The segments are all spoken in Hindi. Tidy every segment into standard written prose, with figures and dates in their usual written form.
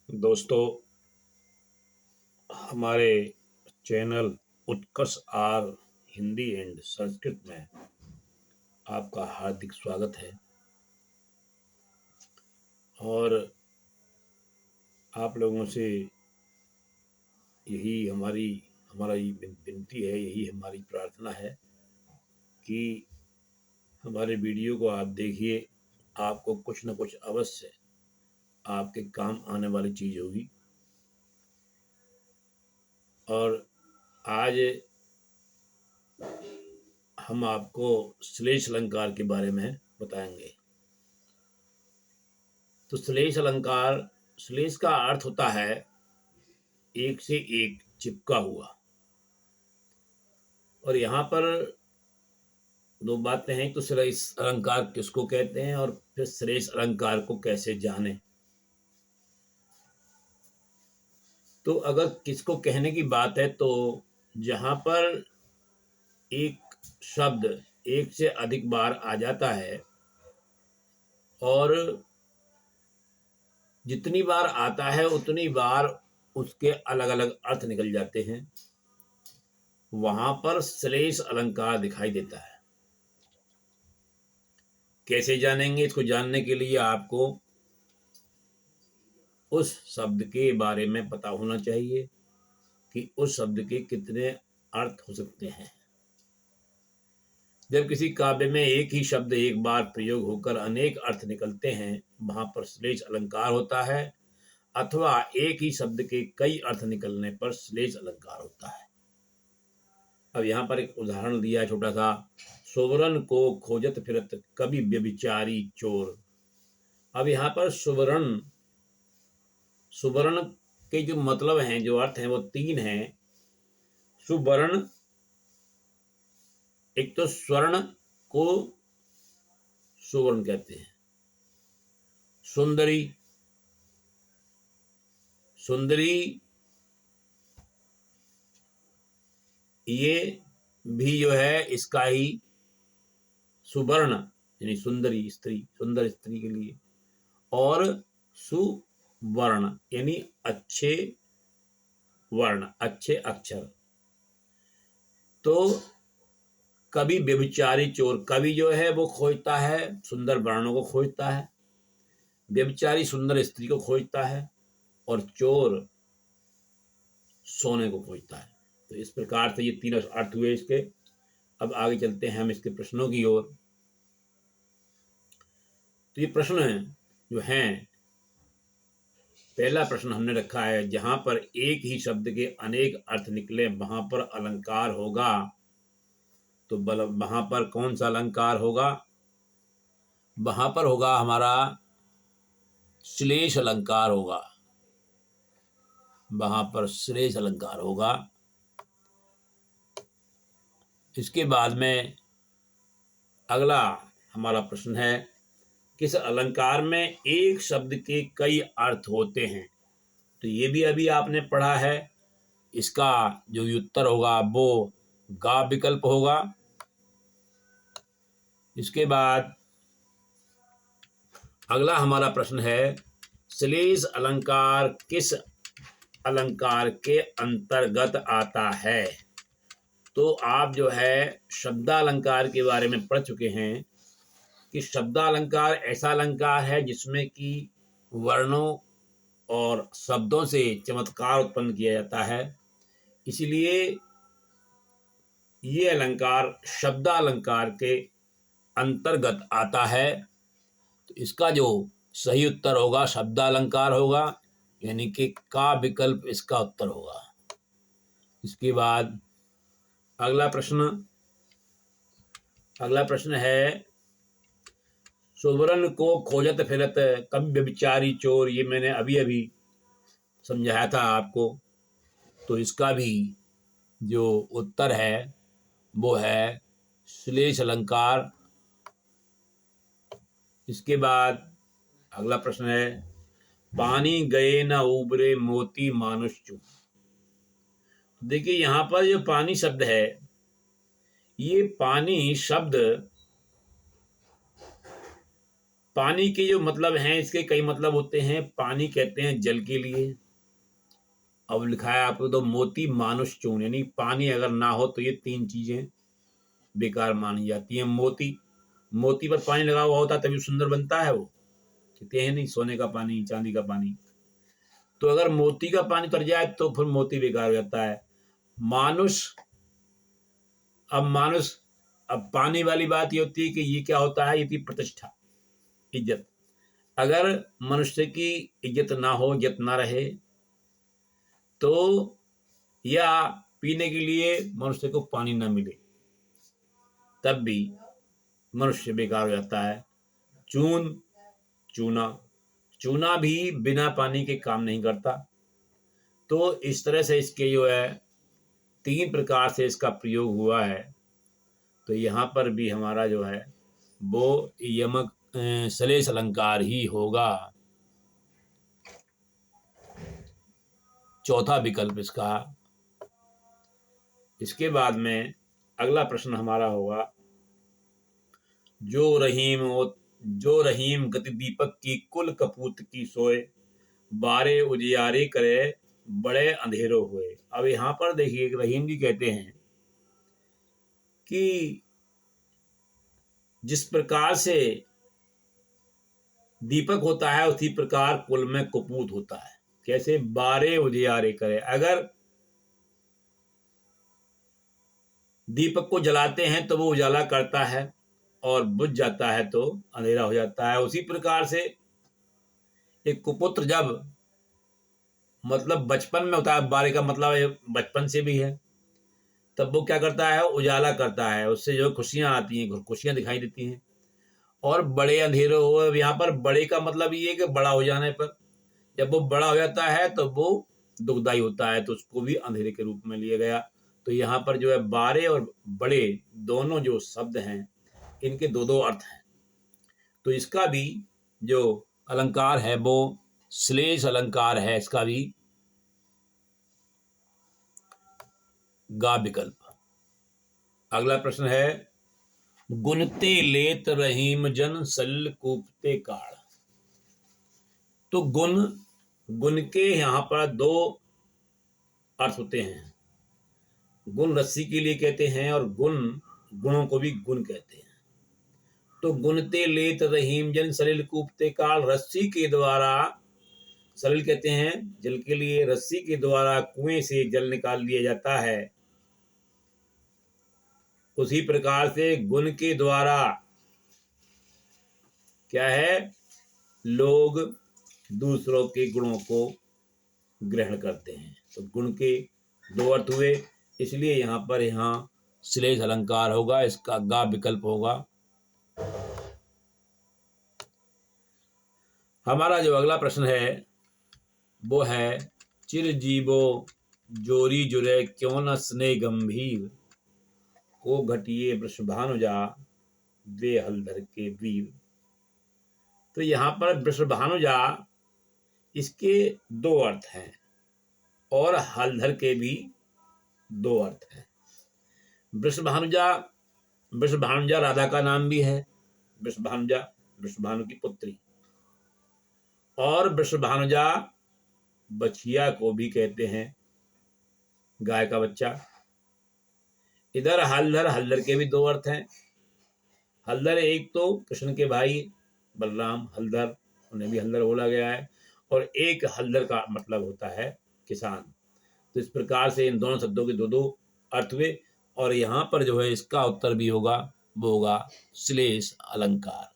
दोस्तों, हमारे channel Utkarsh R Hindi and Sanskrit में आपका हार्दिक स्वागत है। और आप लोगों से यही हमारा ये विनती है, यही हमारी प्रार्थना है कि हमारे वीडियो को आप देखिए। आपको कुछ न कुछ अवश्य आपके काम आने वाली चीज़ होगी। और आज हम आपको श्लेष अलंकार के बारे में बताएंगे। तो श्लेष का अर्थ होता है एक से एक चिपका हुआ। और यहाँ पर दो बातें हैं, तो श्लेष अलंकार किसको कहते हैं और फिर श्लेष अलंकार को कैसे जाने। तो अगर किसको कहने की बात है, तो जहाँ पर एक शब्द एक से अधिक बार आ जाता है और जितनी बार आता है उतनी बार उसके अलग अलग अर्थ निकल जाते हैं, वहां पर श्लेष अलंकार दिखाई देता है। कैसे जानेंगे? इसको जानने के लिए आपको उस शब्द के बारे में पता होना चाहिए कि उस शब्द के कितने अर्थ हो सकते हैं। जब किसी काव्य में एक ही शब्द एक बार प्रयोग होकर अनेक अर्थ निकलते हैं, वहां पर श्लेष अलंकार होता है। अथवा एक ही शब्द के कई अर्थ निकलने पर श्लेष अलंकार होता है। अब यहाँ पर एक उदाहरण दिया है छोटा सा। सुवर्ण को खोजत फिरत कभी व्यभिचारी चोर। अब यहाँ पर सुवर्ण के जो मतलब हैं, जो अर्थ हैं, वो तीन हैं। सुवर्ण, एक तो स्वर्ण को सुवर्ण कहते हैं। सुंदरी, ये भी जो है इसका ही सुवर्ण यानी सुंदरी स्त्री, सुंदर स्त्री के लिए। और सुवर्ण यानी अच्छे वर्ण, अच्छे अक्षर। तो कवि व्यभिचारी चोर, कवि जो है वो खोजता है, सुंदर वर्णों को खोजता है। व्यभिचारी सुंदर स्त्री को खोजता है और चोर सोने को खोजता है। तो इस प्रकार से ये तीन अर्थ हुए इसके। अब आगे चलते हैं हम इसके प्रश्नों की ओर। तो ये प्रश्न जो हैं, पहला प्रश्न हमने रखा है, जहां पर एक ही शब्द के अनेक अर्थ निकले वहां पर अलंकार होगा। तो वहां पर कौन सा अलंकार होगा? वहां पर होगा हमारा श्लेष अलंकार होगा। वहां पर श्लेष अलंकार होगा। इसके बाद में अगला हमारा प्रश्न है, किस अलंकार में एक शब्द के कई अर्थ होते हैं? तो ये भी अभी आपने पढ़ा है। इसका जो उत्तर होगा वो गा विकल्प होगा। इसके बाद अगला हमारा प्रश्न है, श्लेष अलंकार किस अलंकार के अंतर्गत आता है? तो आप जो है शब्दालंकार के बारे में पढ़ चुके हैं कि शब्दालंकार ऐसा अलंकार है जिसमें कि वर्णों और शब्दों से चमत्कार उत्पन्न किया जाता है। इसलिए ये अलंकार शब्दालंकार के अंतर्गत आता है। तो इसका जो सही उत्तर होगा शब्दालंकार होगा, यानी कि का विकल्प इसका उत्तर होगा। इसके बाद अगला प्रश्न है, सुवर्ण को खोजत फिरत कभी व्यभिचारी चोर। ये मैंने अभी अभी समझाया था आपको। तो इसका भी जो उत्तर है वो है श्लेष अलंकार। इसके बाद अगला प्रश्न है, पानी गए न उबरे मोती मानुष चूम। देखिए यहां पर जो पानी शब्द है, ये पानी शब्द पानी के जो मतलब हैं, इसके कई मतलब होते हैं। पानी कहते हैं जल के लिए। अब लिखा है आपको तो मोती मानुष चूर्ण, यानी पानी अगर ना हो तो ये 3 चीजें बेकार मानी जाती हैं। मोती, मोती पर पानी लगा हुआ होता है तभी सुंदर बनता है। वो कहते हैं नहीं सोने का पानी, चांदी का पानी। तो अगर मोती का पानी तर जाए तो फिर मोती बेकार हो जाता है। मानुष, अब मानुष, अब पानी वाली बात ये होती है कि ये क्या होता है, ये थी प्रतिष्ठा, इज्जत। अगर मनुष्य की इज्जत ना हो, इज्जत ना रहे, तो या पीने के लिए मनुष्य को पानी ना मिले, तब भी मनुष्य बेकार हो जाता है। चून, चूना, चूना भी बिना पानी के काम नहीं करता। तो इस तरह से इसके जो है 3 प्रकार से इसका प्रयोग हुआ है। तो यहाँ पर भी हमारा जो है वो यमक श्लेष अलंकार ही होगा। चौथा विकल्प इसका। इसके बाद में अगला प्रश्न हमारा होगा, जो रहीम गति दीपक की कुल कपूत की सोए, बारे उजियारे करे बड़े अंधेरों हुए। अब यहाँ पर देखिए रहीम जी कहते हैं कि जिस प्रकार से दीपक होता है उसी प्रकार कुल में कपूत होता है। कैसे? बारे उजियारे करे, अगर दीपक को जलाते हैं तो वो उजाला करता है और बुझ जाता है तो अंधेरा हो जाता है। उसी प्रकार से एक कुपुत्र जब मतलब बचपन में होता है, बारे का मतलब बचपन से भी है, तब वो क्या करता है, उजाला करता है, उससे जो खुशियां आती हैं, खुशियां दिखाई देती हैं। और बड़े अंधेरे हो, यहाँ पर बड़े का मतलब ये है कि बड़ा हो जाने पर, जब वो बड़ा हो जाता है तो वो दुखदाई होता है, तो उसको भी अंधेरे के रूप में लिया गया। तो यहाँ पर जो है बारे और बड़े दोनों जो शब्द हैं, इनके दो दो अर्थ हैं। तो इसका भी जो अलंकार है वो श्लेष अलंकार है। इसका भी गा विकल्प। अगला प्रश्न है, गुनते लेत रहीम जन सलिल कूपते काढ़। तो गुण, गुण के यहाँ पर 2 अर्थ होते हैं। गुण रस्सी के लिए कहते हैं और गुण, गुणों को भी गुण कहते हैं। तो गुनते लेत रहीम जन सलिल कूपते काढ़, रस्सी के द्वारा, सलिल कहते हैं जल के लिए, रस्सी के द्वारा कुएं से जल निकाल लिया जाता है। उसी प्रकार से गुण के द्वारा क्या है, लोग दूसरों के गुणों को ग्रहण करते हैं। तो गुण के 2 अर्थ हुए, इसलिए यहाँ श्लेष अलंकार होगा। इसका गा विकल्प होगा। हमारा जो अगला प्रश्न है वो है, चिर जीवो जोरी जुरे क्यों न स्नेह गंभीर, को घटिए वृषभानुजा वे हलधर के वीर। तो यहाँ पर वृषभानुजा, इसके 2 अर्थ हैं और हलधर के भी 2 अर्थ हैं। वृषभानुजा, वृषभानुजा राधा का नाम भी है। वृषभानुजा वृषभानु की पुत्री, और वृषभानुजा बछिया को भी कहते हैं, गाय का बच्चा। इधर हलधर, हलधर के भी 2 अर्थ हैं। हलधर एक तो कृष्ण के भाई बलराम हलधर, उन्हें भी हलधर बोला गया है, और एक हलधर का मतलब होता है किसान। तो इस प्रकार से इन दोनों शब्दों के 2 अर्थ हुए, और यहाँ पर जो है इसका उत्तर भी होगा, वो होगा श्लेष अलंकार।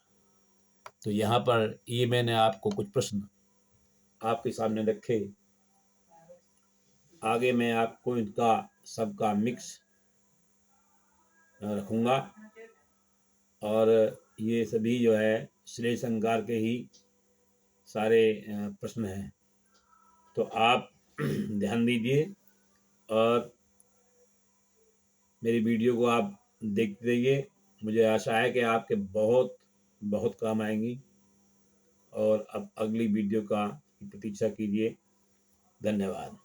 तो यहाँ पर ये मैंने आपको कुछ प्रश्न आपके सामने रखे। आगे मैं आपको इनका सबका मिक्स रखूँगा, और ये सभी जो है श्लेष अलंकार के ही सारे प्रश्न हैं। तो आप ध्यान दीजिए और मेरी वीडियो को आप देखते रहिए। मुझे आशा है कि आपके बहुत बहुत काम आएंगी, और अब अगली वीडियो का प्रतीक्षा कीजिए। धन्यवाद।